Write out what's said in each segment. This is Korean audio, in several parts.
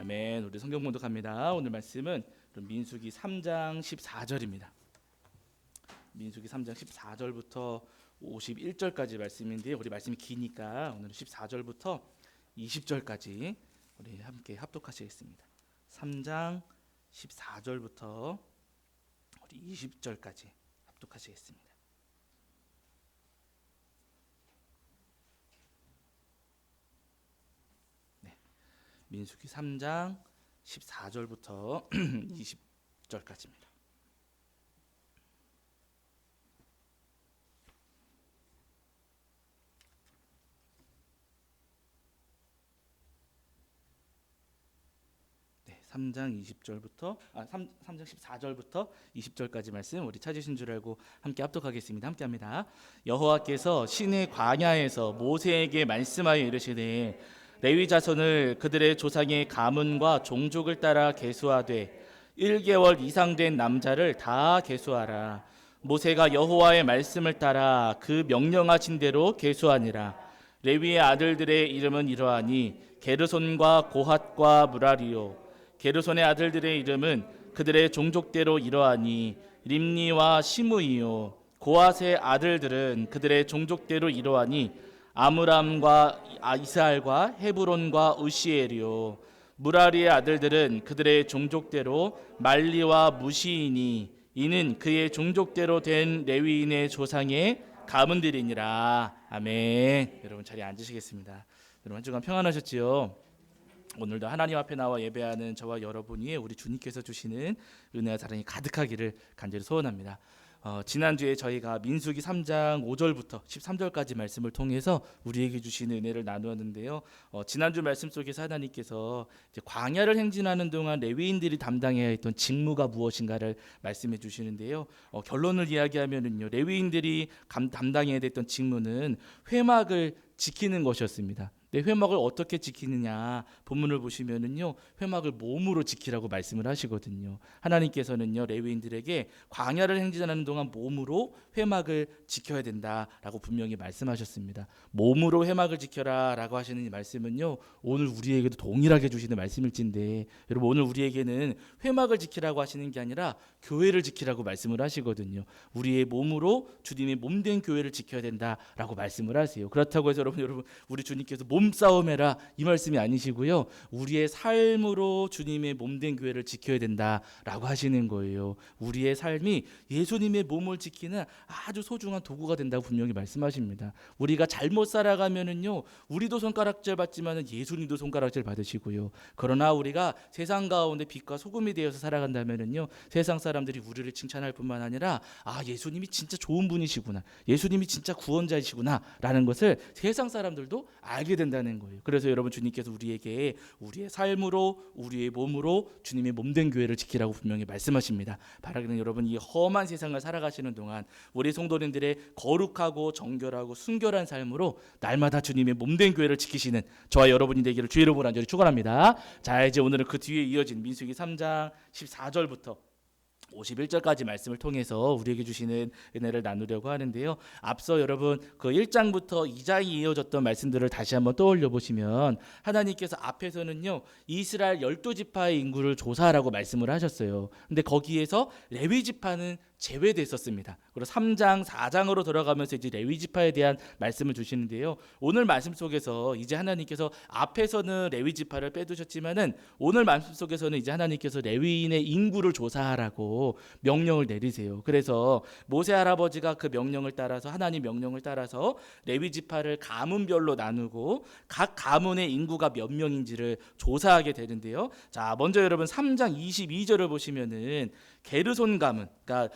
아멘. 우리 성경 봉독합니다. 오늘 말씀은 민수기 3장 14절입니다. 민수기 3장 14절부터 51절까지 말씀인데요. 우리 말씀이 기니까 오늘은 14절부터 20절까지 우리 함께 합독하시겠습니다. 3장 14절부터 우리 20절까지 합독하시겠습니다. 민수기 3장 14절부터 20절까지입니다. 네, 3장 14절부터 20절까지 말씀 우리 찾으신 줄 알고 함께 합독하겠습니다. 함께합니다. 여호와께서 시내 광야에서 모세에게 말씀하여 이르시되 레위 자손을 그들의 조상의 가문과 종족을 따라 계수하되 1개월 이상 된 남자를 다 계수하라. 모세가 여호와의 말씀을 따라 그 명령하신 대로 계수하니라. 레위의 아들들의 이름은 이러하니 게르손과 고핫과 무라리요. 게르손의 아들들의 이름은 그들의 종족대로 이러하니 림니와 시므이요. 고핫의 아들들은 그들의 종족대로 이러하니 아므람과 이스할과 헤브론과 으시엘이요. 무라리의 아들들은 그들의 종족대로 말리와 무시이니 이는 그의 종족대로 된 레위인의 조상의 가문들이니라. 아멘. 여러분 자리에 앉으시겠습니다. 여러분 한 주간 평안하셨지요? 오늘도 하나님 앞에 나와 예배하는 저와 여러분 위에 우리 주님께서 주시는 은혜와 사랑이 가득하기를 간절히 소원합니다. 지난주에 저희가 민수기 3장 5절부터 13절까지 말씀을 통해서 우리에게 주시는 은혜를 나누었는데요. 지난주 말씀 속에서 하나님께서 이제 광야를 행진하는 동안 레위인들이 담당해야 했던 직무가 무엇인가를 말씀해 주시는데요. 결론을 이야기하면은요, 레위인들이 담당해야 됐던 직무는 회막을 지키는 것이었습니다. 회막을 어떻게 지키느냐 본문을 보시면은요, 회막을 몸으로 지키라고 말씀을 하시거든요. 하나님께서는요, 레위인들에게 광야를 행진하는 동안 몸으로 회막을 지켜야 된다라고 분명히 말씀하셨습니다. 몸으로 회막을 지켜라라고 하시는 이 말씀은요, 오늘 우리에게도 동일하게 주시는 말씀일진데, 여러분 오늘 우리에게는 회막을 지키라고 하시는 게 아니라 교회를 지키라고 말씀을 하시거든요. 우리의 몸으로 주님의 몸된 교회를 지켜야 된다라고 말씀을 하세요. 그렇다고 해서 여러분 우리 주님께서 몸싸움해라 이 말씀이 아니시고요, 우리의 삶으로 주님의 몸된 교회를 지켜야 된다라고 하시는 거예요. 우리의 삶이 예수님의 몸을 지키는 아주 소중한 도구가 된다고 분명히 말씀하십니다. 우리가 잘못 살아가면은요, 우리도 손가락질 받지만은 예수님도 손가락질 받으시고요. 그러나 우리가 세상 가운데 빛과 소금이 되어서 살아간다면은요, 세상 사람들이 우리를 칭찬할 뿐만 아니라 예수님이 진짜 좋은 분이시구나, 예수님이 진짜 구원자이시구나 라는 것을 세상 사람들도 알게 된다는 거예요. 그래서 여러분 주님께서 우리에게 우리의 삶으로 우리의 몸으로 주님의 몸된 교회를 지키라고 분명히 말씀하십니다. 바라기는 여러분 이 험한 세상을 살아가시는 동안 우리 성도님들의 거룩하고 정결하고 순결한 삶으로 날마다 주님의 몸된 교회를 지키시는 저와 여러분이 되기를 주의 이름으로 간절히 축원합니다. 자, 이제 오늘은 그 뒤에 이어진 민수기 3장 14절부터 51절까지 말씀을 통해서 우리에게 주시는 은혜를 나누려고 하는데요. 앞서 여러분 그 1장부터 2장이 이어졌던 말씀들을 다시 한번 떠올려 보시면 하나님께서 앞에서는요, 이스라엘 12지파의 인구를 조사하라고 말씀을 하셨어요. 근데 거기에서 레위 지파는 제외됐었습니다. 그리고 3장, 4장으로 들어가면서 이제 레위 지파에 대한 말씀을 주시는데요. 오늘 말씀 속에서 이제 하나님께서 앞에서는 레위 지파를 빼두셨지만은 오늘 말씀 속에서는 이제 하나님께서 레위인의 인구를 조사하라고 명령을 내리세요. 그래서 모세 할아버지가 그 명령을 따라서, 하나님 명령을 따라서 레위 지파를 가문별로 나누고 각 가문의 인구가 몇 명인지를 조사하게 되는데요. 자, 먼저 여러분 3장 22절을 보시면은 게르손 가문, 그러니까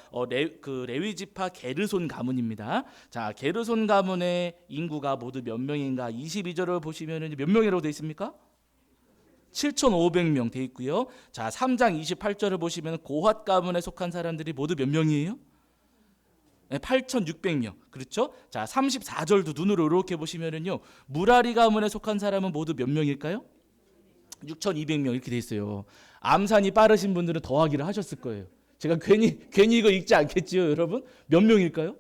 그 레위 지파 게르손 가문입니다. 자, 게르손 가문의 인구가 모두 몇 명인가? 22절을 보시면은 몇 명이라고 되어 있습니까? 7,500명 되어 있고요. 자, 3장 28절을 보시면 고핫 가문에 속한 사람들이 모두 몇 명이에요? 8,600명. 그렇죠? 자, 34절도 눈으로 이렇게 보시면은요, 무라리 가문에 속한 사람은 모두 몇 명일까요? 6,200명 이렇게 돼 있어요. 암산이 빠르신 분들은 더하기를 하셨을 거예요. 제가 괜히 이거 읽지 않겠지요, 여러분? 몇 명일까요?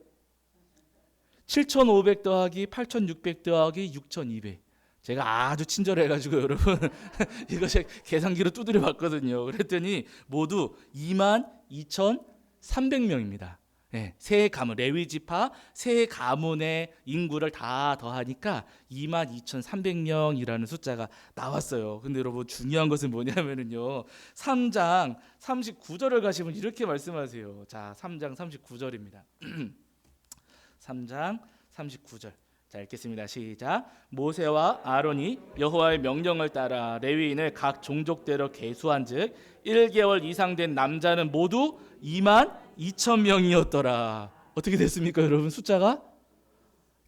7,500 더하기 8,600 더하기 6,200. 제가 아주 친절해가지고 여러분 이거 제가 계산기로 두드려 봤거든요. 그랬더니 모두 22,300명입니다. 네, 세 가문 레위 지파 세 가문의 인구를 다 더하니까 22,300명이라는 숫자가 나왔어요. 근데 여러분 중요한 것은 뭐냐면은요. 3장 39절을 가시면 이렇게 말씀하세요. 자, 3장 39절입니다. 3장 39절. 자, 읽겠습니다. 시작. 모세와 아론이 여호와의 명령을 따라 레위인을 각 종족대로 계수한즉 1개월 이상 된 남자는 모두 22,000명이었더라. 어떻게 됐습니까, 여러분? 숫자가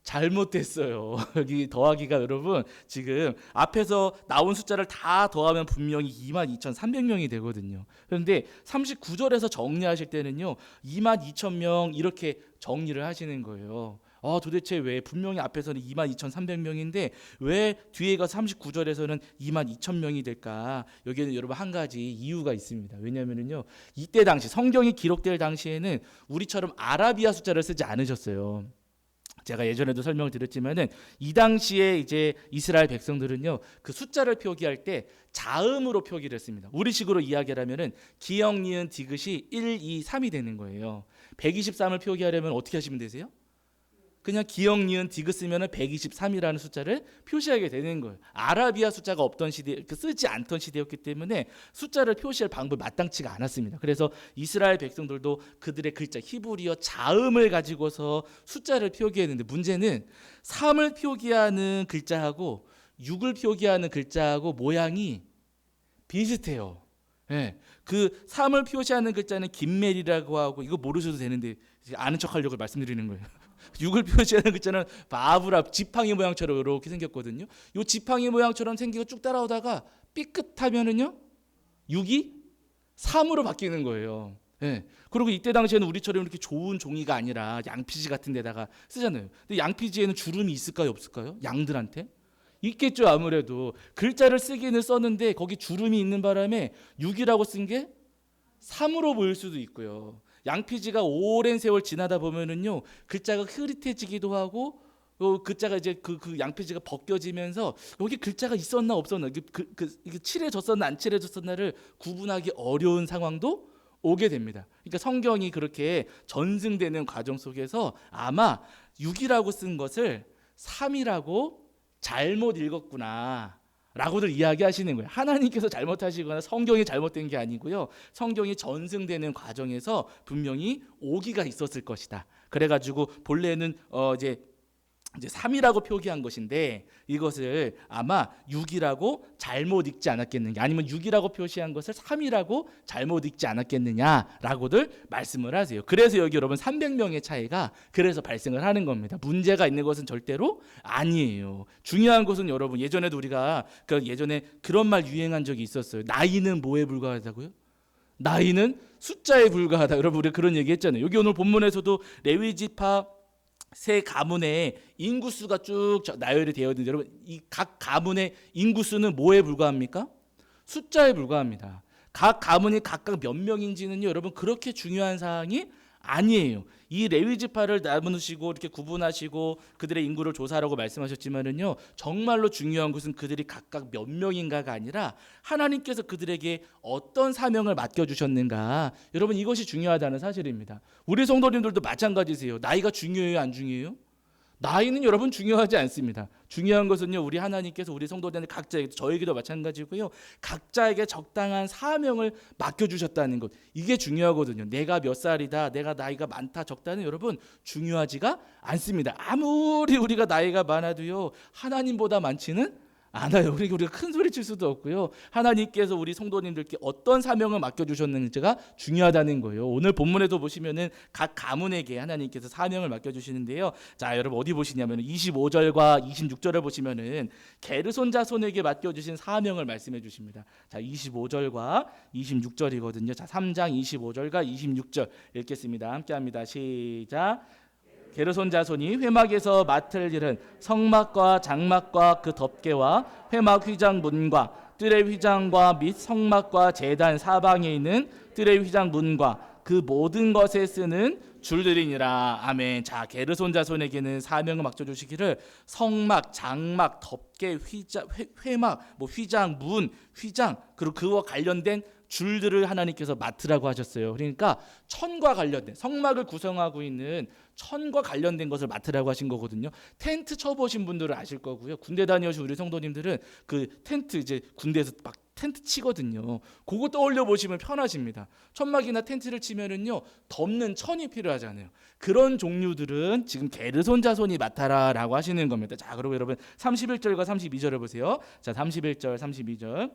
잘못됐어요. 여기 더하기가 여러분 지금 앞에서 나온 숫자를 다 더하면 분명히 22,300명이 되거든요. 그런데 39절에서 정리하실 때는요 22,000명 이렇게 정리를 하시는 거예요. 도대체 왜 분명히 앞에서는 22,300명인데 왜 뒤에 가서 39절에서는 22,000명이 될까? 여기에는 여러분 한 가지 이유가 있습니다. 왜냐하면요 이때 당시 성경이 기록될 당시에는 우리처럼 아라비아 숫자를 쓰지 않으셨어요. 제가 예전에도 설명을 드렸지만은 이 당시에 이제 이스라엘 백성들은요 그 숫자를 표기할 때 자음으로 표기를 했습니다. 우리식으로 이야기하면은 기역, 니은, 디귿이 1, 2, 3이 되는 거예요. 123을 표기하려면 어떻게 하시면 되세요? 그냥 기역, 니은, 디귿 쓰면은 123이라는 숫자를 표시하게 되는 거예요. 아라비아 숫자가 없던 시대, 쓰지 않던 시대였기 때문에 숫자를 표시할 방법이 마땅치가 않았습니다. 그래서 이스라엘 백성들도 그들의 글자 히브리어 자음을 가지고서 숫자를 표기했는데 문제는 3을 표기하는 글자하고 6을 표기하는 글자하고 모양이 비슷해요. 네, 그 3을 표시하는 글자는 김멜이라고 하고 이거 모르셔도 되는데 아는 척하려고 말씀드리는 거예요. 6을 표시하는 글자는 바브라 지팡이 모양처럼 이렇게 생겼거든요. 이 지팡이 모양처럼 생기고 쭉 따라오다가 삐끗하면은요 6이 3으로 바뀌는 거예요. 네. 그리고 이때 당시에는 우리처럼 이렇게 좋은 종이가 아니라 양피지 같은 데다가 쓰잖아요. 근데 양피지에는 주름이 있을까요, 없을까요? 양들한테 있겠죠. 아무래도 글자를 쓰기는 썼는데 거기 주름이 있는 바람에 6이라고 쓴 게 3으로 보일 수도 있고요. 양피지가 오랜 세월 지나다 보면은요 글자가 흐릿해지기도 하고 글자가 이제 그 양피지가 벗겨지면서 여기 글자가 있었나 없었나 이게 칠해졌었나 안 칠해졌었나를 구분하기 어려운 상황도 오게 됩니다. 그러니까 성경이 그렇게 전승되는 과정 속에서 아마 6이라고 쓴 것을 3이라고 잘못 읽었구나 라고들 이야기하시는 거예요. 하나님께서 잘못하시거나 성경이 잘못된 게 아니고요. 성경이 전승되는 과정에서 분명히 오기가 있었을 것이다. 그래가지고 본래는 이제 3이라고 표기한 것인데 이것을 아마 6이라고 잘못 읽지 않았겠느냐, 아니면 6이라고 표시한 것을 3이라고 잘못 읽지 않았겠느냐라고들 말씀을 하세요. 그래서 여기 여러분 300명의 차이가 그래서 발생을 하는 겁니다. 문제가 있는 것은 절대로 아니에요. 중요한 것은 여러분 예전에도 우리가 예전에 그런 말 유행한 적이 있었어요. 나이는 뭐에 불과하다고요? 나이는 숫자에 불과하다. 여러분 우리 그런 얘기 했잖아요. 여기 오늘 본문에서도 레위 지파 세 가문의 인구수가 쭉 나열이 되어 있는데 여러분 이 각 가문의 인구수는 뭐에 불과합니까? 숫자에 불과합니다. 각 가문이 각각 몇 명인지는요 여러분 그렇게 중요한 사항이 아니에요. 이 레위 지파를 나누시고 이렇게 구분하시고 그들의 인구를 조사하라고 말씀하셨지만은요 정말로 중요한 것은 그들이 각각 몇 명인가가 아니라 하나님께서 그들에게 어떤 사명을 맡겨주셨는가, 여러분 이것이 중요하다는 사실입니다. 우리 성도님들도 마찬가지세요. 나이가 중요해요, 안 중요해요? 나이는 여러분 중요하지 않습니다. 중요한 것은요 우리 하나님께서 우리 성도들한테 각자에게, 저에게도 마찬가지고요, 각자에게 적당한 사명을 맡겨주셨다는 것, 이게 중요하거든요. 내가 몇 살이다, 내가 나이가 많다 적다는 여러분 중요하지가 않습니다. 아무리 우리가 나이가 많아도요 하나님보다 많지는 않아요. 우리가 큰 소리 칠 수도 없고요. 하나님께서 우리 성도님들께 어떤 사명을 맡겨주셨는지가 중요하다는 거예요. 오늘 본문에도 보시면은 각 가문에게 하나님께서 사명을 맡겨주시는데요. 자, 여러분 어디 보시냐면 25절과 26절을 보시면은 게르손 자손에게 맡겨주신 사명을 말씀해 주십니다. 자, 25절과 26절이거든요. 자, 3장 25절과 26절 읽겠습니다. 함께합니다. 시작. 게르손 자손이 회막에서 맡을 일은 성막과 장막과 그 덮개와 회막 휘장 문과 뜰의 휘장과 및 성막과 제단 사방에 있는 뜰의 휘장 문과 그 모든 것에 쓰는 줄들이니라. 아멘. 자, 게르손 자손에게는 사명을 맡겨주시기를 성막, 장막, 덮개, 회막, 뭐 휘장, 문, 휘장, 그리고 그와 관련된 줄들을 하나님께서 맡으라고 하셨어요. 그러니까 천과 관련된 성막을 구성하고 있는 천과 관련된 것을 맡으라고 하신 거거든요. 텐트 쳐보신 분들은 아실 거고요. 군대 다녀오신 우리 성도님들은 그 텐트 이제 군대에서 막 텐트 치거든요. 그거 떠올려 보시면 편하십니다. 천막이나 텐트를 치면은요 덮는 천이 필요하잖아요. 그런 종류들은 지금 게르손 자손이 맡아라라고 하시는 겁니다. 자, 그리고 여러분 31절과 32절을 보세요. 자, 31절, 32절.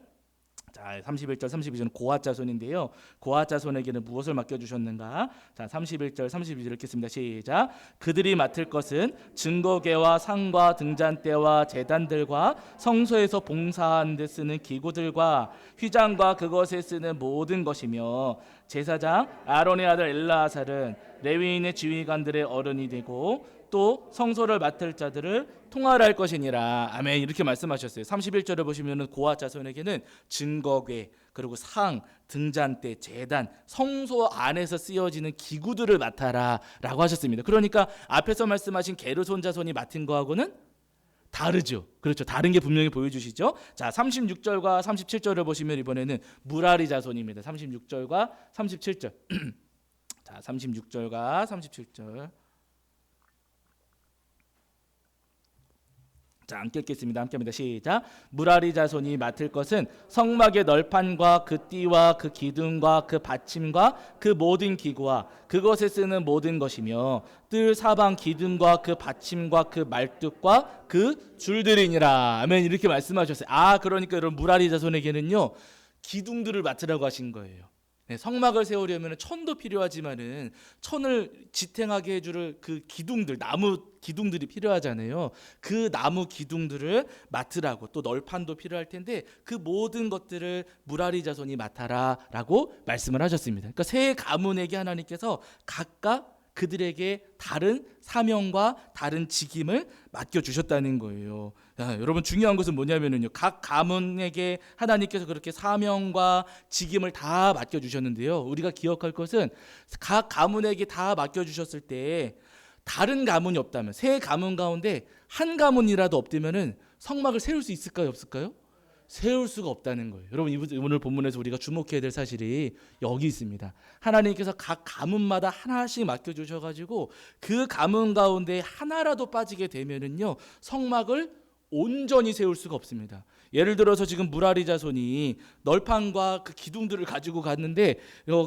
자, 31절 32절은 고핫 자손인데요. 고핫 자손에게는 무엇을 맡겨 주셨는가? 자, 31절 32절 읽겠습니다. 시작. 그들이 맡을 것은 증거궤와 상과 등잔대와 제단들과 성소에서 봉사하는 데 쓰는 기구들과 휘장과 그것에 쓰는 모든 것이며, 제사장 아론의 아들 엘라아살은 레위인의 지휘관들의 어른이 되고 또 성소를 맡을 자들을 통할할 것이니라. 아멘. 이렇게 말씀하셨어요. 31절을 보시면은 고핫 자손에게는 증거궤, 그리고 상, 등잔대, 제단, 성소 안에서 쓰여지는 기구들을 맡아라라고 하셨습니다. 그러니까 앞에서 말씀하신 게르손 자손이 맡은 거하고는 다르죠. 그렇죠. 다른 게 분명히 보여주시죠. 자, 36절과 37절을 보시면 이번에는 무라리 자손입니다. 36절과 37절. 자, 36절과 37절. 자, 함께 읽겠습니다. 함께 합니다. 시작. 무라리 자손이 맡을 것은 성막의 널판과 그 띠와 그 기둥과 그 받침과 그 모든 기구와 그것에 쓰는 모든 것이며, 뜰 사방 기둥과 그 받침과 그 말뚝과 그 줄들이니라. 아멘. 이렇게 말씀하셨어요. 아, 그러니까 여러분 무라리 자손에게는요 기둥들을 맡으라고 하신 거예요. 네, 성막을 세우려면 천도 필요하지만은 천을 지탱하게 해줄 그 기둥들, 나무 기둥들이 필요하잖아요. 그 나무 기둥들을 맡으라고, 또 널판도 필요할 텐데 그 모든 것들을 무라리 자손이 맡아라라고 말씀을 하셨습니다. 그러니까 세 가문에게 하나님께서 각각 그들에게 다른 사명과 다른 직임을 맡겨주셨다는 거예요. 야, 여러분 중요한 것은 뭐냐면요, 각 가문에게 하나님께서 그렇게 사명과 직임을 다 맡겨주셨는데요, 우리가 기억할 것은 각 가문에게 다 맡겨주셨을 때 다른 가문이 없다면, 세 가문 가운데 한 가문이라도 없다면 성막을 세울 수 있을까요, 없을까요? 세울 수가 없다는 거예요. 여러분, 오늘 본문에서 우리가 주목해야 될 사실이 여기 있습니다. 하나님께서 각 가문마다 하나씩 맡겨주셔가지고 그 가문 가운데 하나라도 빠지게 되면은요 성막을 온전히 세울 수가 없습니다. 예를 들어서 지금 무라리 자손이 널판과 그 기둥들을 가지고 갔는데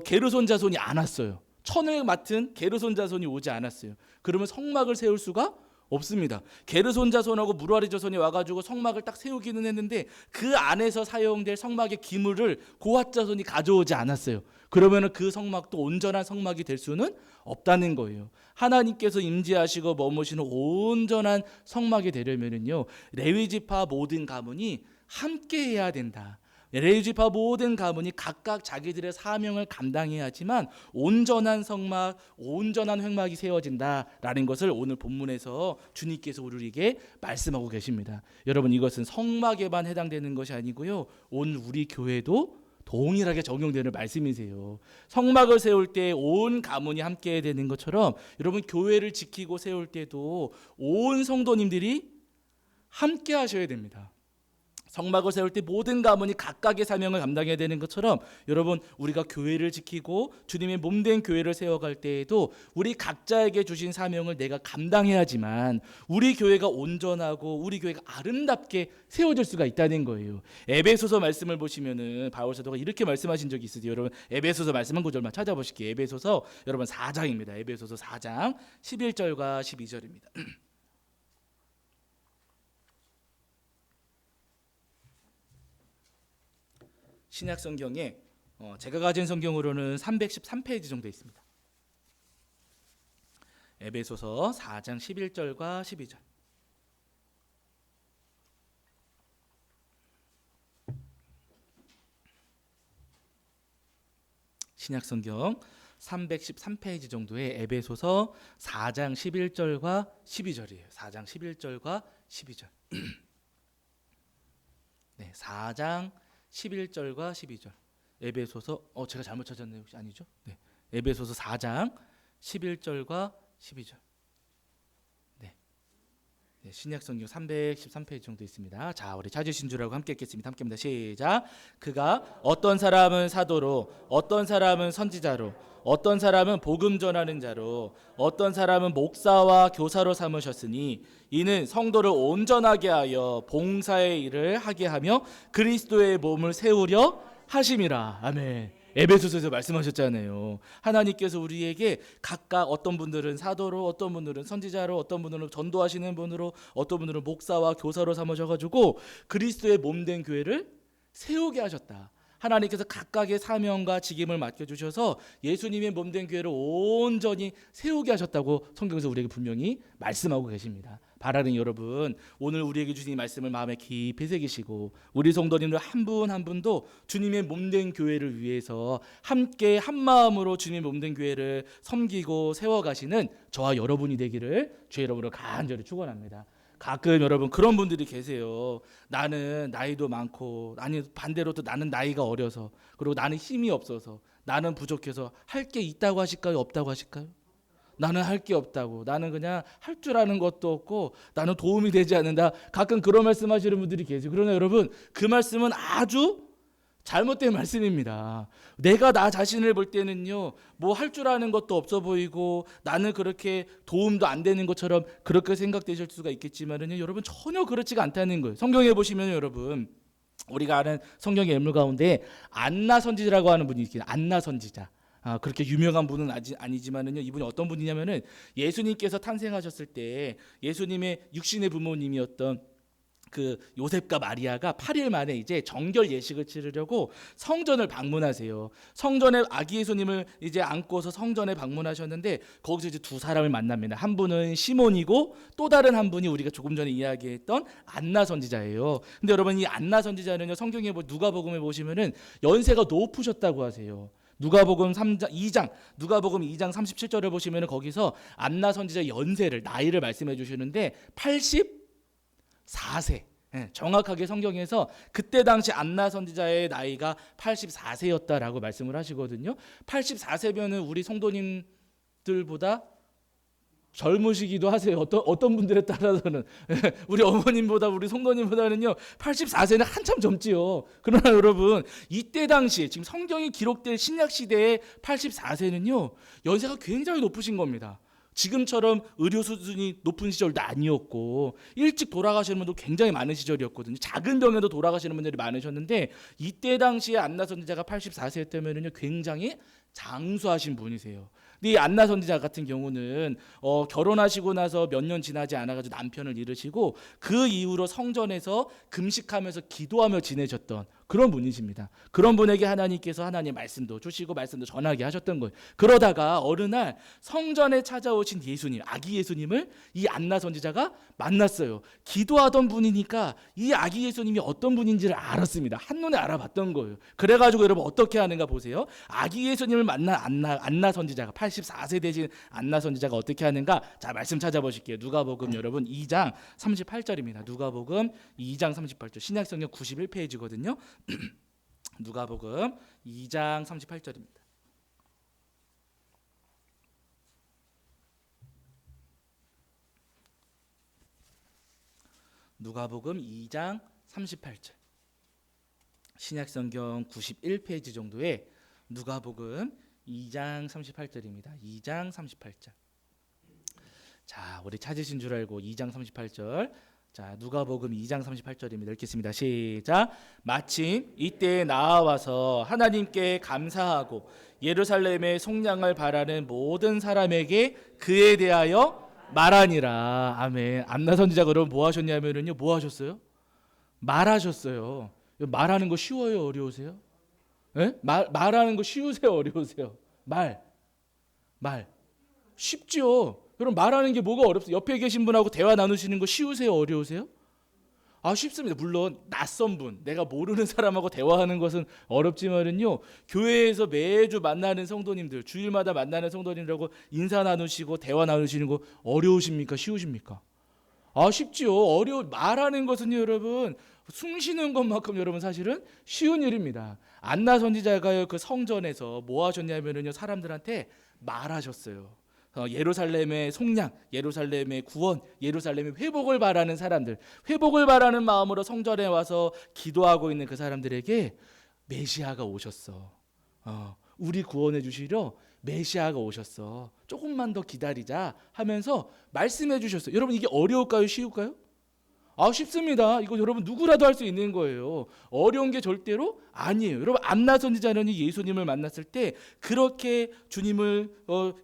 게르손 자손이 안 왔어요. 천을 맡은 게르손 자손이 오지 않았어요. 그러면 성막을 세울 수가 없습니다. 게르손 자손하고 무라리 자손이 와가지고 성막을 딱 세우기는 했는데 그 안에서 사용될 성막의 기물을 고핫 자손이 가져오지 않았어요. 그러면 그 성막도 온전한 성막이 될 수는 없다는 거예요. 하나님께서 임재하시고 머무시는 온전한 성막이 되려면요 레위 지파 모든 가문이 함께 해야 된다. 레위 지파 모든 가문이 각각 자기들의 사명을 감당해야지만 온전한 성막, 온전한 횡막이 세워진다라는 것을 오늘 본문에서 주님께서 우리에게 말씀하고 계십니다. 여러분, 이것은 성막에만 해당되는 것이 아니고요, 오늘 우리 교회도 동일하게 적용되는 말씀이세요. 성막을 세울 때 온 가문이 함께 해야 되는 것처럼 여러분 교회를 지키고 세울 때도 온 성도님들이 함께 하셔야 됩니다. 성막을 세울 때 모든 가문이 각각의 사명을 감당해야 되는 것처럼 여러분 우리가 교회를 지키고 주님의 몸된 교회를 세워갈 때에도 우리 각자에게 주신 사명을 내가 감당해야지만 우리 교회가 온전하고 우리 교회가 아름답게 세워질 수가 있다는 거예요. 에베소서 말씀을 보시면은 바울 사도가 이렇게 말씀하신 적이 있으세요. 여러분 에베소서 말씀 한 구절만 찾아보실게요. 에베소서 여러분 4장입니다. 에베소서 4장 11절과 12절입니다. 신약 성경에 제가 가진 성경으로는 313페이지 정도 있습니다. 에베소서 4장 11절과 12절. 신약 성경 313페이지 정도의 에베소서 4장 11절과 12절이에요. 4장 11절과 12절. 네, 4장 11절과 12절. 에베소서 제가 잘못 찾았네요. 혹시 아니죠? 네. 에베소서 4장 11절과 12절. 네, 신약성경 313페이지 정도 있습니다. 자, 우리 찾으신 줄 알고 함께 읽겠습니다. 함께 합니다. 시작. 그가 어떤 사람은 사도로, 어떤 사람은 선지자로, 어떤 사람은 복음 전하는 자로, 어떤 사람은 목사와 교사로 삼으셨으니 이는 성도를 온전하게 하여 봉사의 일을 하게 하며 그리스도의 몸을 세우려 하심이라. 아멘. 에베소서에서 말씀하셨잖아요. 하나님께서 우리에게 각각 어떤 분들은 사도로, 어떤 분들은 선지자로, 어떤 분들은 전도하시는 분으로, 어떤 분들은 목사와 교사로 삼으셔가지고 그리스도의 몸된 교회를 세우게 하셨다. 하나님께서 각각의 사명과 직임을 맡겨주셔서 예수님의 몸된 교회를 온전히 세우게 하셨다고 성경에서 우리에게 분명히 말씀하고 계십니다. 바라는 여러분, 오늘 우리에게 주신 이 말씀을 마음에 깊이 새기시고 우리 성도님들 한 분 한 분도 주님의 몸된 교회를 위해서 함께 한 마음으로 주님의 몸된 교회를 섬기고 세워가시는 저와 여러분이 되기를 주의 이름으로 간절히 축원합니다. 가끔 여러분 그런 분들이 계세요. 나는 나이도 많고, 아니 반대로 또 나는 나이가 어려서, 그리고 나는 힘이 없어서, 나는 부족해서 할 게 있다고 하실까요? 없다고 하실까요? 나는 할 게 없다고, 나는 그냥 할 줄 아는 것도 없고, 나는 도움이 되지 않는다. 가끔 그런 말씀하시는 분들이 계세요. 그러나 여러분, 그 말씀은 아주 잘못된 말씀입니다. 내가 나 자신을 볼 때는요, 뭐 할 줄 아는 것도 없어 보이고 나는 그렇게 도움도 안 되는 것처럼 그렇게 생각되실 수가 있겠지만은요, 여러분 전혀 그렇지가 않다는 거예요. 성경에 보시면 여러분, 우리가 아는 성경의 인물 가운데 안나 선지자라고 하는 분이 있어요. 안나 선지자. 그렇게 유명한 분은 아니지만은요, 이분이 어떤 분이냐면은 예수님께서 탄생하셨을 때 예수님의 육신의 부모님이었던 그 요셉과 마리아가 8일 만에 이제 정결 예식을 치르려고 성전을 방문하세요. 성전에 아기 예수님을 이제 안고서 성전에 방문하셨는데 거기서 이제 두 사람을 만납니다. 한 분은 시몬이고 또 다른 한 분이 우리가 조금 전에 이야기했던 안나 선지자예요. 근데 여러분, 이 안나 선지자는요, 성경에 누가복음에 보시면은 연세가 높으셨다고 하세요. 누가복음 2장 37절을 보시면은 거기서 안나 선지자 연세를, 나이를 말씀해 주시는데 84세. 정확하게 성경에서 그때 당시 안나 선지자의 나이가 84세였다라고 말씀을 하시거든요. 84세면은 우리 성도님들보다 젊으시기도 하세요. 어떤 분들에 따라서는 우리 어머님보다, 우리 성도님보다는요 84세는 한참 젊지요. 그러나 여러분, 이때 당시에 지금 성경이 기록된 신약 시대의 84세는요 연세가 굉장히 높으신 겁니다. 지금처럼 의료 수준이 높은 시절도 아니었고, 일찍 돌아가시는 분도 굉장히 많은 시절이었거든요. 작은 병에도 돌아가시는 분들이 많으셨는데, 이때 당시에 안나 선지자가 84세였다면요 굉장히 장수하신 분이세요. 근데 이 안나 선지자 같은 경우는 결혼하시고 나서 몇 년 지나지 않아가지고 남편을 잃으시고 그 이후로 성전에서 금식하면서 기도하며 지내셨던 그런 분이십니다. 그런 분에게 하나님께서 하나님의 말씀도 주시고 말씀도 전하게 하셨던 거예요. 그러다가 어느 날 성전에 찾아오신 예수님, 아기 예수님을 이 안나 선지자가 만났어요. 기도하던 분이니까 이 아기 예수님이 어떤 분인지를 알았습니다. 한눈에 알아봤던 거예요. 그래가지고 여러분 어떻게 하는가 보세요. 아기 예수님을 만난 안나 선지자가, 84세 되신 안나 선지자가 어떻게 하는가? 자, 말씀 찾아보실게요. 누가복음 여러분 2장 38절입니다. 누가복음 2장 38절, 신약성경 91페이지거든요. 누가복음 2장 38절입니다. 누가복음 2장 38절, 신약성경 91페이지 정도에 누가복음 2장 38절입니다. 2장 38절. 자, 우리 찾으신 줄 알고 2장 38절. 자, 누가복음 2장 38절입니다. 읽겠습니다. 시작. 마침 이때에 나와서 하나님께 감사하고 예루살렘의 속량을 바라는 모든 사람에게 그에 대하여 말하니라. 아멘. 안나 선지자가 여러분 뭐 하셨냐면요, 뭐 하셨어요? 말하셨어요. 말하는 거 쉬워요, 어려우세요? 네? 말하는 거 쉬우세요, 어려우세요? 말 쉽죠. 여러분, 말하는 게 뭐가 어렵어요? 옆에 계신 분하고 대화 나누시는 거 쉬우세요, 어려우세요? 쉽습니다. 물론 낯선 분, 내가 모르는 사람하고 대화하는 것은 어렵지만은요, 교회에서 매주 만나는 성도님들, 주일마다 만나는 성도님들하고 인사 나누시고 대화 나누시는 거 어려우십니까, 쉬우십니까? 쉽지요. 말하는 것은요, 여러분, 숨 쉬는 것만큼 여러분 사실은 쉬운 일입니다. 안나 선지자가요, 그 성전에서 뭐 하셨냐면요, 사람들한테 말하셨어요. 예루살렘의 속량, 예루살렘의 구원, 예루살렘의 회복을 바라는 사람들, 회복을 바라는 마음으로 성전에 와서 기도하고 있는 그 사람들에게 메시아가 오셨어. 우리 구원해 주시려 메시아가 오셨어. 조금만 더 기다리자 하면서 말씀해 주셨어요. 여러분, 이게 어려울까요? 쉬울까요? 쉽습니다. 이거 여러분 누구라도 할 수 있는 거예요. 어려운 게 절대로 아니에요. 여러분, 안나 선지자는 예수님을 만났을 때 그렇게 주님을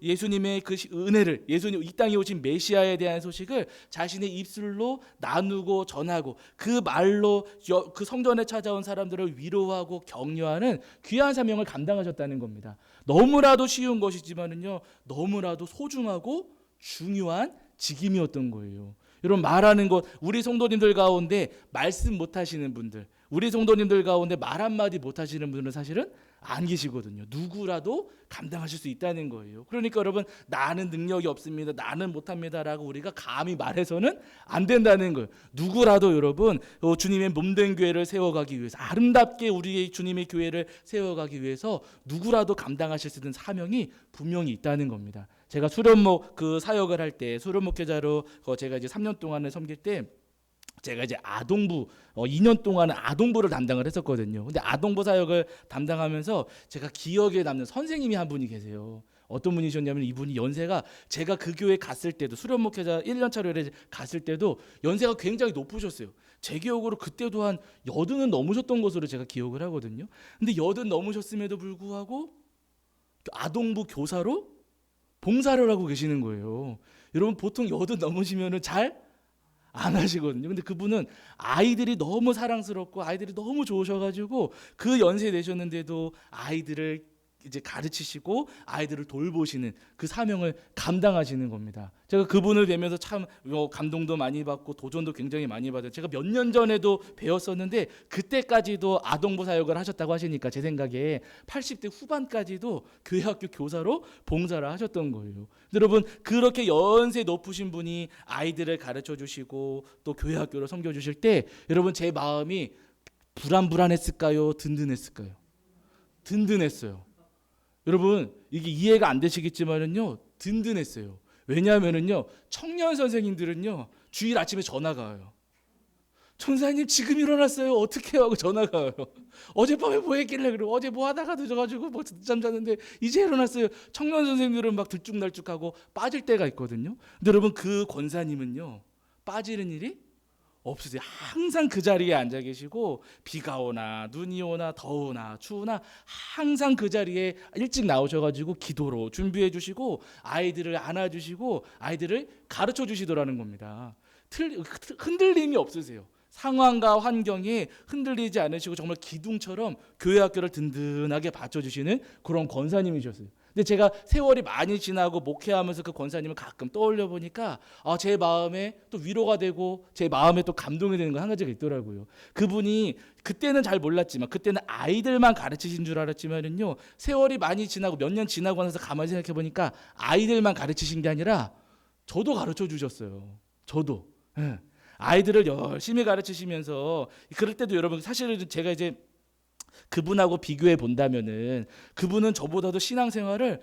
예수님의 그 은혜를, 예수님 이 땅에 오신 메시아에 대한 소식을 자신의 입술로 나누고 전하고 그 말로 그 성전에 찾아온 사람들을 위로하고 격려하는 귀한 사명을 감당하셨다는 겁니다. 너무나도 쉬운 것이지만은요, 너무나도 소중하고 중요한 직임이었던 거예요. 여러분, 말하는 것, 우리 성도님들 가운데 말씀 못하시는 분들, 우리 성도님들 가운데 말 한마디 못하시는 분들은 사실은 안 계시거든요. 누구라도 감당하실 수 있다는 거예요. 그러니까 여러분, 나는 능력이 없습니다, 나는 못합니다라고 우리가 감히 말해서는 안 된다는 거예요. 누구라도 여러분, 주님의 몸된 교회를 세워가기 위해서, 아름답게 우리의 주님의 교회를 세워가기 위해서 누구라도 감당하실 수 있는 사명이 분명히 있다는 겁니다. 제가 수련목 그 사역을 할 때, 수련 목회자로 제가 이제 3년 동안을 섬길 때, 제가 이제 아동부 2년 동안은 아동부를 담당을 했었거든요. 근데 아동부 사역을 담당하면서 제가 기억에 남는 선생님이 한 분이 계세요. 어떤 분이셨냐면, 이분이 연세가, 제가 그 교회 갔을 때도, 수련 목회자 1년 차로 갔을 때도 연세가 굉장히 높으셨어요. 제 기억으로 그때도 한 80은 넘으셨던 것으로 제가 기억을 하거든요. 근데 80 넘으셨음에도 불구하고 아동부 교사로 봉사를 하고 계시는 거예요. 여러분, 보통 80 넘으시면은 잘 안 하시거든요. 근데 그분은 아이들이 너무 사랑스럽고 아이들이 너무 좋으셔가지고 그 연세 되셨는데도 아이들을 이제 가르치시고 아이들을 돌보시는 그 사명을 감당하시는 겁니다. 제가 그분을 뵈면서 참 감동도 많이 받고 도전도 굉장히 많이 받아요. 제가 몇 년 전에도 배웠었는데 그때까지도 아동부 사역을 하셨다고 하시니까 제 생각에 80대 후반까지도 교회학교 교사로 봉사를 하셨던 거예요. 여러분, 그렇게 연세 높으신 분이 아이들을 가르쳐 주시고 또 교회학교를 섬겨 주실 때, 여러분, 제 마음이 불안했을까요? 든든했을까요? 든든했어요. 여러분, 이게 이해가 안 되시겠지만은요, 든든했어요. 왜냐하면은요, 청년 선생님들은요, 주일 아침에 전화가 와요. 전사님, 지금 일어났어요. 어떻게 하고 전화가 와요. 어젯밤에 뭐 했길래, 그러고 어제 뭐 하다가 늦어가지고 뭐 늦잠 잤는데 이제 일어났어요. 청년 선생님들은 막 들쭉날쭉하고 빠질 때가 있거든요. 근데 여러분, 그 권사님은요, 빠지는 일이 없으세요. 항상 그 자리에 앉아 계시고, 비가 오나 눈이 오나 더우나 추우나 항상 그 자리에 일찍 나오셔가지고 기도로 준비해 주시고 아이들을 안아주시고 아이들을 가르쳐 주시더라는 겁니다. 흔들림이 없으세요. 상황과 환경에 흔들리지 않으시고 정말 기둥처럼 교회 학교를 든든하게 받쳐주시는 그런 권사님이셨어요. 근데 제가 세월이 많이 지나고 목회하면서 그 권사님을 가끔 떠올려 보니까 제 마음에 또 위로가 되고 제 마음에 또 감동이 되는 거 한 가지가 있더라고요. 그분이 그때는 잘 몰랐지만, 그때는 아이들만 가르치신 줄 알았지만은요, 세월이 많이 지나고 몇 년 지나고 나서 가만히 생각해 보니까 아이들만 가르치신 게 아니라 저도 가르쳐 주셨어요. 저도. 예. 아이들을 열심히 가르치시면서, 그럴 때도 여러분, 사실은 제가 이제 그분하고 비교해 본다면은 그분은 저보다도 신앙생활을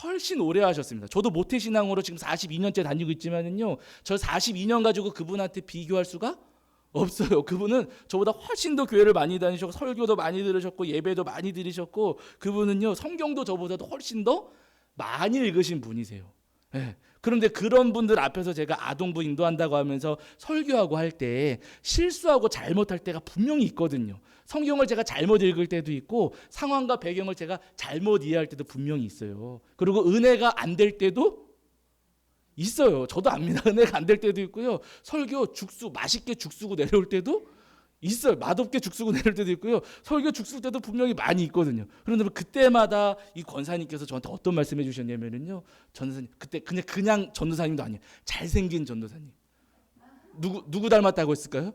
훨씬 오래 하셨습니다. 저도 모태신앙으로 지금 42년째 다니고 있지만은요, 저 42년 가지고 그분한테 비교할 수가 없어요. 그분은 저보다 훨씬 더 교회를 많이 다니셨고 설교도 많이 들으셨고 예배도 많이 들으셨고, 그분은요, 성경도 저보다도 훨씬 더 많이 읽으신 분이세요. 네. 그런데 그런 분들 앞에서 제가 아동부 인도한다고 하면서 설교하고 할 때 실수하고 잘못할 때가 분명히 있거든요. 성경을 제가 잘못 읽을 때도 있고 상황과 배경을 제가 잘못 이해할 때도 분명히 있어요. 그리고 은혜가 안 될 때도 있어요. 저도 압니다. 은혜가 안 될 때도 있고요. 설교 맛있게 죽 쓰고 내려올 때도 있어요. 맛없게 죽 쓰고 내릴 때도 있고요. 설교 죽 쓸 때도 분명히 많이 있거든요. 그런데 그때마다 이 권사님께서 저한테 어떤 말씀해 주셨냐면요, 전도사님, 그때 그냥 전도사님도 아니에요. 잘생긴 전도사님. 누구 닮았다고 했을까요?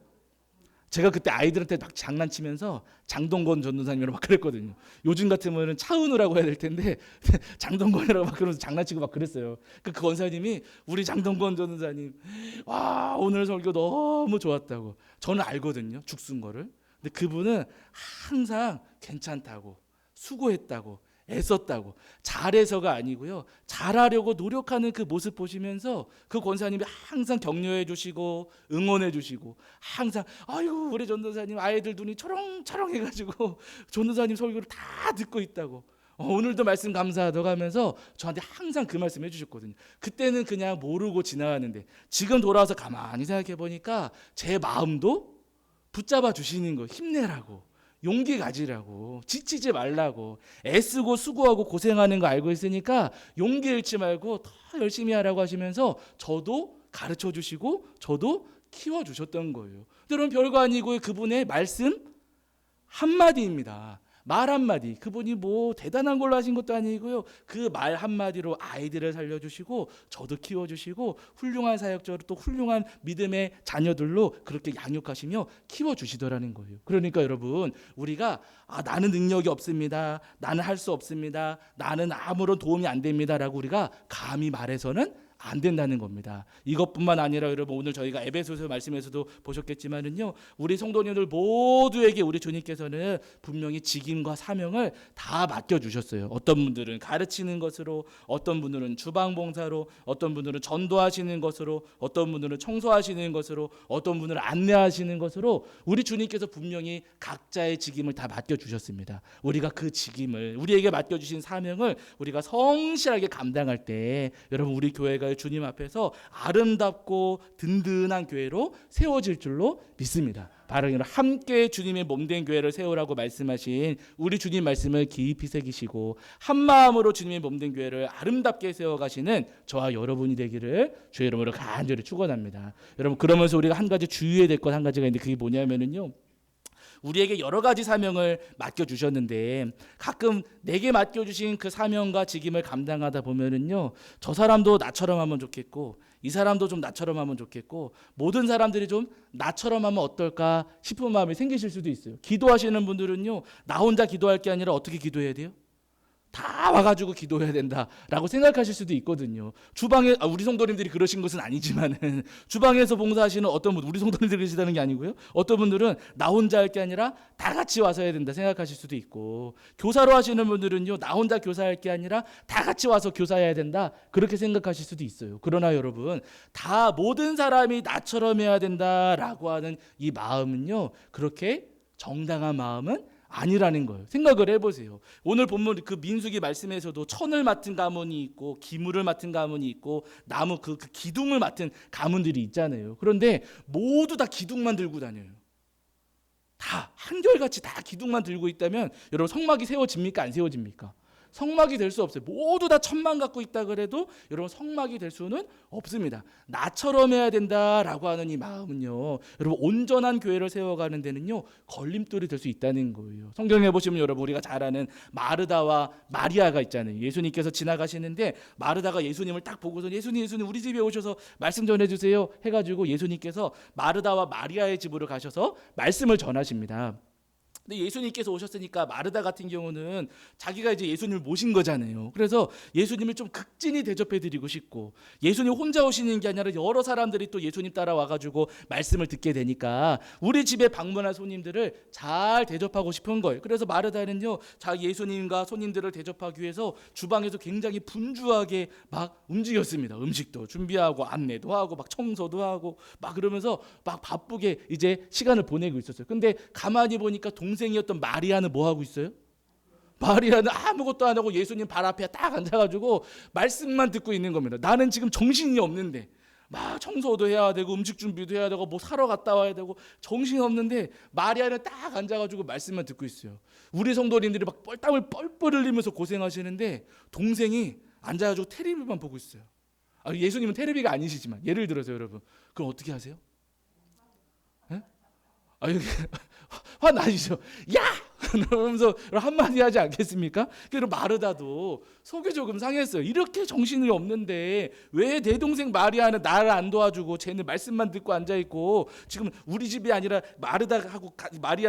제가 그때 아이들한테 막 장난치면서 장동건 전도사님이라고 막 그랬거든요. 요즘 같으면은 차은우라고 해야 될 텐데 장동건이라고 막 그러면서 장난치고 막 그랬어요. 그 권사님이 우리 장동건 전도사님, 와, 오늘 설교 너무 좋았다고. 저는 알거든요, 죽순 거를. 근데 그분은 항상 괜찮다고, 수고했다고, 애썼다고. 잘해서가 아니고요. 잘하려고 노력하는 그 모습 보시면서 그 권사님이 항상 격려해 주시고 응원해 주시고 항상 아이고 우리 전도사님 아이들 눈이 초롱초롱 해가지고 전도사님 설교를 다 듣고 있다고. 오늘도 말씀 감사하다고 하면서 저한테 항상 그 말씀 해주셨거든요. 그때는 그냥 모르고 지나갔는데 지금 돌아와서 가만히 생각해 보니까 제 마음도 붙잡아 주시는 거, 힘내라고, 용기 가지라고, 지치지 말라고, 애쓰고 수고하고 고생하는 거 알고 있으니까 용기 잃지 말고 더 열심히 하라고 하시면서 저도 가르쳐 주시고 저도 키워 주셨던 거예요. 여러분 별거 아니고 그분의 말씀 한마디입니다. 말 한마디, 그분이 뭐 대단한 걸로 하신 것도 아니고요. 그 말 한마디로 아이들을 살려주시고 저도 키워주시고 훌륭한 사역자로 또 훌륭한 믿음의 자녀들로 그렇게 양육하시며 키워주시더라는 거예요. 그러니까 여러분 우리가 나는 능력이 없습니다, 나는 할 수 없습니다, 나는 아무런 도움이 안 됩니다 라고 우리가 감히 말해서는 안 된다는 겁니다. 이것뿐만 아니라 여러분 오늘 저희가 에베소서 말씀에서도 보셨겠지만은요, 우리 성도님들 모두에게 우리 주님께서는 분명히 직임과 사명을 다 맡겨주셨어요. 어떤 분들은 가르치는 것으로, 어떤 분들은 주방봉사로, 어떤 분들은 전도하시는 것으로, 어떤 분들은 청소하시는 것으로, 어떤 분들은 안내하시는 것으로 우리 주님께서 분명히 각자의 직임을 다 맡겨주셨습니다. 우리가 그 직임을, 우리에게 맡겨주신 사명을 우리가 성실하게 감당할 때 여러분 우리 교회가 주님 앞에서 아름답고 든든한 교회로 세워질 줄로 믿습니다. 바로 함께 주님의 몸된 교회를 세우라고 말씀하신 우리 주님 말씀을 깊이 새기시고 한 마음으로 주님의 몸된 교회를 아름답게 세워가시는 저와 여러분이 되기를 주의 이름으로 간절히 축원합니다. 여러분 그러면서 우리가 한 가지 주의해야 될 것 한 가지가 있는데 그게 뭐냐면은요, 우리에게 여러 가지 사명을 맡겨주셨는데 가끔 내게 맡겨주신 그 사명과 직임을 감당하다 보면은요, 저 사람도 나처럼 하면 좋겠고 이 사람도 좀 나처럼 하면 좋겠고 모든 사람들이 좀 나처럼 하면 어떨까 싶은 마음이 생기실 수도 있어요. 기도하시는 분들은요, 나 혼자 기도할 게 아니라 어떻게 기도해야 돼요? 다 와가지고 기도해야 된다라고 생각하실 수도 있거든요. 주방에 우리 성도님들이 그러신 것은 아니지만은 주방에서 봉사하시는 어떤 분, 우리 성도님들이 그러시다는 게 아니고요. 어떤 분들은 나 혼자 할 게 아니라 다 같이 와서 해야 된다 생각하실 수도 있고, 교사로 하시는 분들은요, 나 혼자 교사할 게 아니라 다 같이 와서 교사해야 된다 그렇게 생각하실 수도 있어요. 그러나 여러분 다 모든 사람이 나처럼 해야 된다라고 하는 이 마음은요, 그렇게 정당한 마음은 아니라는 거예요. 생각을 해보세요. 오늘 본문 그 민수기 말씀에서도 천을 맡은 가문이 있고 기물을 맡은 가문이 있고 나무 그 기둥을 맡은 가문들이 있잖아요. 그런데 모두 다 기둥만 들고 다녀요. 다 한결같이 다 기둥만 들고 있다면 여러분 성막이 세워집니까? 안 세워집니까? 성막이 될 수 없어요. 모두 다 천만 갖고 있다 그래도 여러분 성막이 될 수는 없습니다. 나처럼 해야 된다라고 하는 이 마음은요, 여러분 온전한 교회를 세워가는 데는요 걸림돌이 될 수 있다는 거예요. 성경에 보시면 여러분 우리가 잘 아는 마르다와 마리아가 있잖아요. 예수님께서 지나가시는데 마르다가 예수님을 딱 보고서 예수님 우리 집에 오셔서 말씀 전해주세요 해가지고 예수님께서 마르다와 마리아의 집으로 가셔서 말씀을 전하십니다. 근데 예수님께서 오셨으니까 마르다 같은 경우는 자기가 이제 예수님을 모신 거잖아요. 그래서 예수님을 좀 극진히 대접해드리고 싶고, 예수님 혼자 오시는 게 아니라 여러 사람들이 또 예수님 따라와가지고 말씀을 듣게 되니까 우리 집에 방문한 손님들을 잘 대접하고 싶은 거예요. 그래서 마르다는요, 자기 예수님과 손님들을 대접하기 위해서 주방에서 굉장히 분주하게 막 움직였습니다. 음식도 준비하고 안내도 하고 막 청소도 하고 막 그러면서 막 바쁘게 이제 시간을 보내고 있었어요. 근데 가만히 보니까 동생이었던 마리아는 뭐 하고 있어요? 마리아는 아무것도 안 하고 예수님 발 앞에 딱 앉아가지고 말씀만 듣고 있는 겁니다. 나는 지금 정신이 없는데 막 청소도 해야 되고 음식 준비도 해야 되고 뭐 사러 갔다 와야 되고 정신이 없는데 마리아는 딱 앉아가지고 말씀만 듣고 있어요. 우리 성도님들이 막 땀을 뻘뻘 흘리면서 고생하시는데 동생이 앉아가지고 테레비만 보고 있어요. 예수님은 테레비가 아니시지만 예를 들어서 여러분 그럼 어떻게 하세요? 화나시죠? 야! 그러면서 한마디 하지 않겠습니까? 그리고 마르다도 속이 조금 상했어요. 이렇게 정신이 없는데 왜 내 동생 마리아는 나를 안 도와주고 쟤는 말씀만 듣고 앉아있고 지금 우리 집이 아니라 마르다하고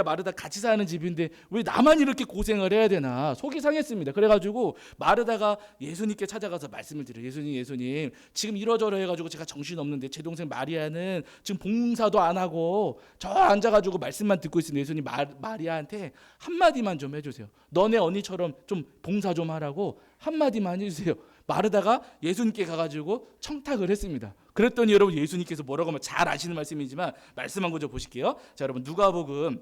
마르다 같이 사는 집인데 왜 나만 이렇게 고생을 해야 되나 속이 상했습니다. 그래가지고 마르다가 예수님께 찾아가서 말씀을 드려요. 예수님 지금 이러저러 해가지고 제가 정신 없는데 제 동생 마리아는 지금 봉사도 안 하고 저 앉아가지고 말씀만 듣고 있습니다. 예수님 마리아한테 한마디만 좀 해주세요. 너네 언니처럼 좀 봉사 좀 하라고 한마디만 해주세요. 마르다가 예수님께 가가지고 청탁을 했습니다. 그랬더니 여러분 예수님께서 뭐라고 하면 잘 아시는 말씀이지만 말씀 한 구절 보실게요. 자, 여러분 누가복음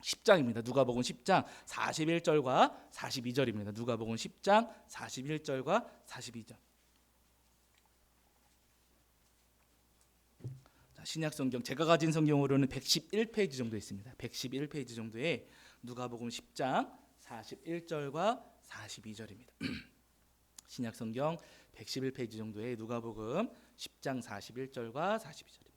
10장입니다. 누가복음 10장 41절과 42절입니다. 누가복음 10장 41절과 42절. 신약 성경 제가 가진 성경으로는 111페이지 정도 있습니다. 111페이지 정도에 누가복음 10장 41절과 42절입니다. 신약 성경 111페이지 정도에 누가복음 10장 41절과 42절입니다.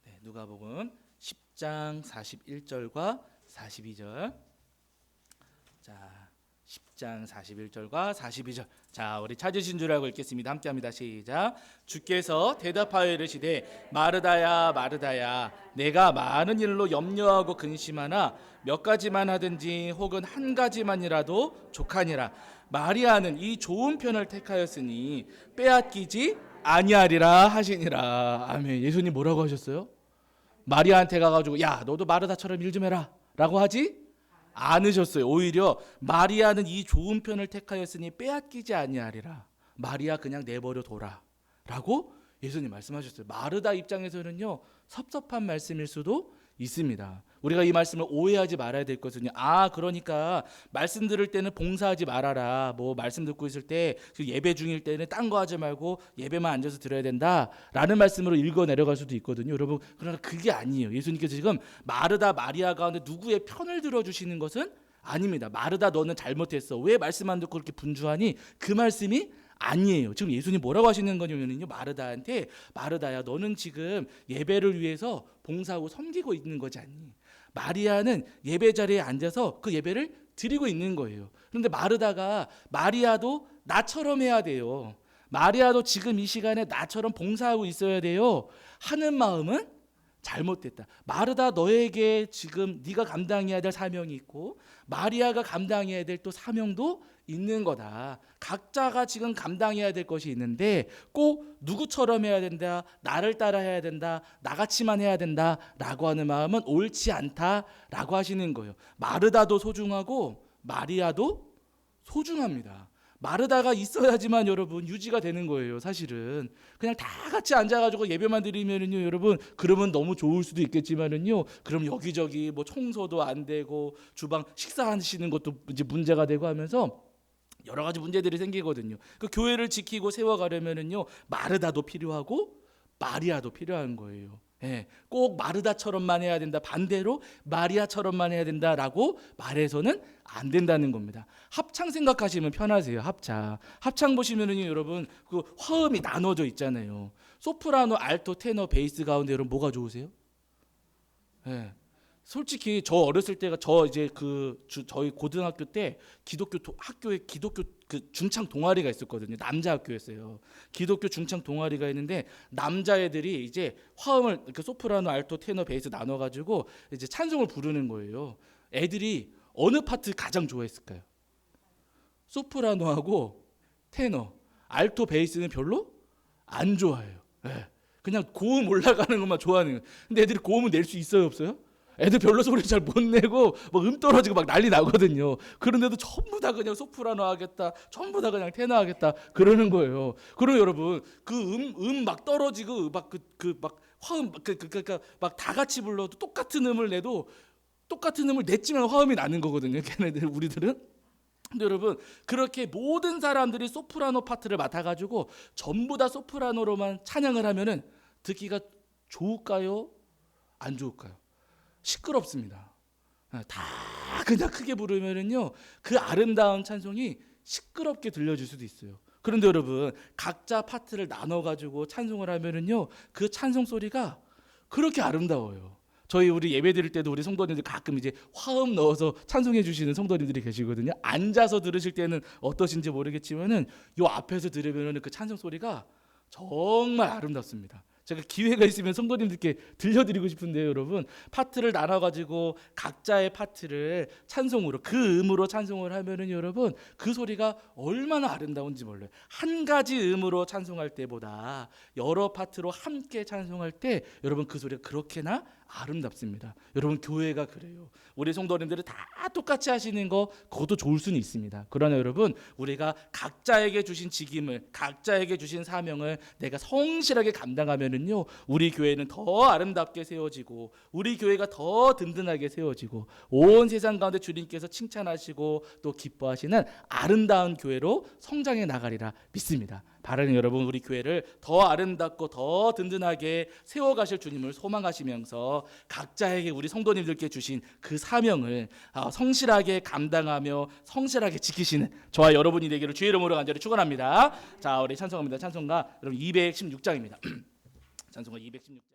네, 누가복음 10장 41절과 42절. 자, 10장 41절과 42절. 자, 우리 찾으신 줄 알고 읽겠습니다. 함께합니다. 시작. 주께서 대답하여 이르시되 마르다야 마르다야 내가 많은 일로 염려하고 근심하나 몇 가지만 하든지 혹은 한 가지만이라도 족하니라. 마리아는 이 좋은 편을 택하였으니 빼앗기지 아니하리라 하시니라. 아멘. 예수님 뭐라고 하셨어요? 마리아한테 가가지고 야 너도 마르다처럼 일 좀 해라 라고 하지 않으셨어요. 오히려 마리아는 이 좋은 편을 택하였으니 빼앗기지 아니하리라. 마리아 그냥 내버려 둬라 라고 예수님 말씀하셨어요. 마르다 입장에서는요 섭섭한 말씀일 수도 있습니다. 우리가 이 말씀을 오해하지 말아야 될 것은요. 그러니까 말씀 들을 때는 봉사하지 말아라. 뭐 말씀 듣고 있을 때 예배 중일 때는 딴 거 하지 말고 예배만 앉아서 들어야 된다라는 말씀으로 읽어 내려갈 수도 있거든요. 여러분 그러나 그게 아니에요. 예수님께서 지금 마르다 마리아 가운데 누구의 편을 들어주시는 것은 아닙니다. 마르다 너는 잘못했어. 왜 말씀 안 듣고 그렇게 분주하니? 그 말씀이 아니에요. 지금 예수님 뭐라고 하시는 거냐면요. 마르다한테 마르다야 너는 지금 예배를 위해서 봉사하고 섬기고 있는 거지 않니? 마리아는 예배 자리에 앉아서 그 예배를 드리고 있는 거예요. 그런데 마르다가 마리아도 나처럼 해야 돼요. 마리아도 지금 이 시간에 나처럼 봉사하고 있어야 돼요. 하는 마음은 잘못됐다. 마르다 너에게 지금 네가 감당해야 될 사명이 있고 마리아가 감당해야 될 또 사명도 있는 거다. 각자가 지금 감당해야 될 것이 있는데 꼭 누구처럼 해야 된다, 나를 따라 해야 된다, 나같이만 해야 된다 라고 하는 마음은 옳지 않다라고 하시는 거예요. 마르다도 소중하고 마리아도 소중합니다. 마르다가 있어야지만 여러분 유지가 되는 거예요. 사실은 그냥 다 같이 앉아가지고 예배만 드리면은요 여러분 그러면 너무 좋을 수도 있겠지만은요 그럼 여기저기 뭐 청소도 안 되고 주방 식사하시는 것도 이제 문제가 되고 하면서 여러 가지 문제들이 생기거든요. 그 교회를 지키고 세워가려면은요 마르다도 필요하고 마리아도 필요한 거예요. 예, 꼭 마르다처럼만 해야 된다. 반대로 마리아처럼만 해야 된다라고 말해서는 안 된다는 겁니다. 합창 생각하시면 편하세요. 합창 보시면은요 여러분 그 화음이 나눠져 있잖아요. 소프라노, 알토, 테너, 베이스 가운데 여러분 뭐가 좋으세요? 예. 솔직히 저 어렸을 때가 저희 고등학교 때 학교에 기독교 그 중창 동아리가 있었거든요. 남자 학교였어요. 기독교 중창 동아리가 있는데 남자애들이 이제 화음을 그 소프라노, 알토, 테너, 베이스 나눠 가지고 이제 찬송을 부르는 거예요. 애들이 어느 파트 가장 좋아했을까요? 소프라노하고 테너, 알토, 베이스는 별로 안 좋아해요. 네. 그냥 고음 올라가는 것만 좋아하는 거예요. 근데 애들이 고음을 낼 수 있어요, 없어요? 애들 별로 소리 잘 못 내고 막 떨어지고 막 난리 나거든요. 그런데도 전부 다 그냥 소프라노 하겠다, 전부 다 그냥 테너 하겠다 그러는 거예요. 그럼 여러분 그 막 떨어지고 막 막 화음 그러니까 막 다 같이 불러도 똑같은 음을 내도 똑같은 음을 냈지만 화음이 나는 거거든요. 걔네들 우리들은. 근데 여러분 그렇게 모든 사람들이 소프라노 파트를 맡아가지고 전부 다 소프라노로만 찬양을 하면은 듣기가 좋을까요? 안 좋을까요? 시끄럽습니다. 다 그냥 크게 부르면은요 그 아름다운 찬송이 시끄럽게 들려질 수도 있어요. 그런데 여러분 각자 파트를 나눠 가지고 찬송을 하면은요 그 찬송 소리가 그렇게 아름다워요. 우리 예배 드릴 때도 우리 성도님들 가끔 이제 화음 넣어서 찬송해 주시는 성도님들이 계시거든요. 앉아서 들으실 때는 어떠신지 모르겠지만은 요 앞에서 들으면은 그 찬송 소리가 정말 아름답습니다. 제가 기회가 있으면 성도님들께 들려드리고 싶은데요, 여러분 파트를 나눠가지고 각자의 파트를 찬송으로 그 음으로 찬송을 하면은 여러분 그 소리가 얼마나 아름다운지 몰라요. 한 가지 음으로 찬송할 때보다 여러 파트로 함께 찬송할 때 여러분 그 소리가 그렇게나 아름답습니다. 여러분 교회가 그래요. 우리 성도님들이 다 똑같이 하시는 거 그것도 좋을 수는 있습니다. 그러나 여러분 우리가 각자에게 주신 직임을 각자에게 주신 사명을 내가 성실하게 감당하면은요 우리 교회는 더 아름답게 세워지고 우리 교회가 더 든든하게 세워지고 온 세상 가운데 주님께서 칭찬하시고 또 기뻐하시는 아름다운 교회로 성장해 나가리라 믿습니다. 바라는 여러분 우리 교회를 더 아름답고 더 든든하게 세워가실 주님을 소망하시면서 각자에게 우리 성도님들께 주신 그 사명을 성실하게 감당하며 성실하게 지키시는 저와 여러분이 되기를 주의 이름으로 간절히 축원합니다. 자 우리 찬송합니다. 찬송가 여러분 216장입니다. 찬송가 216장.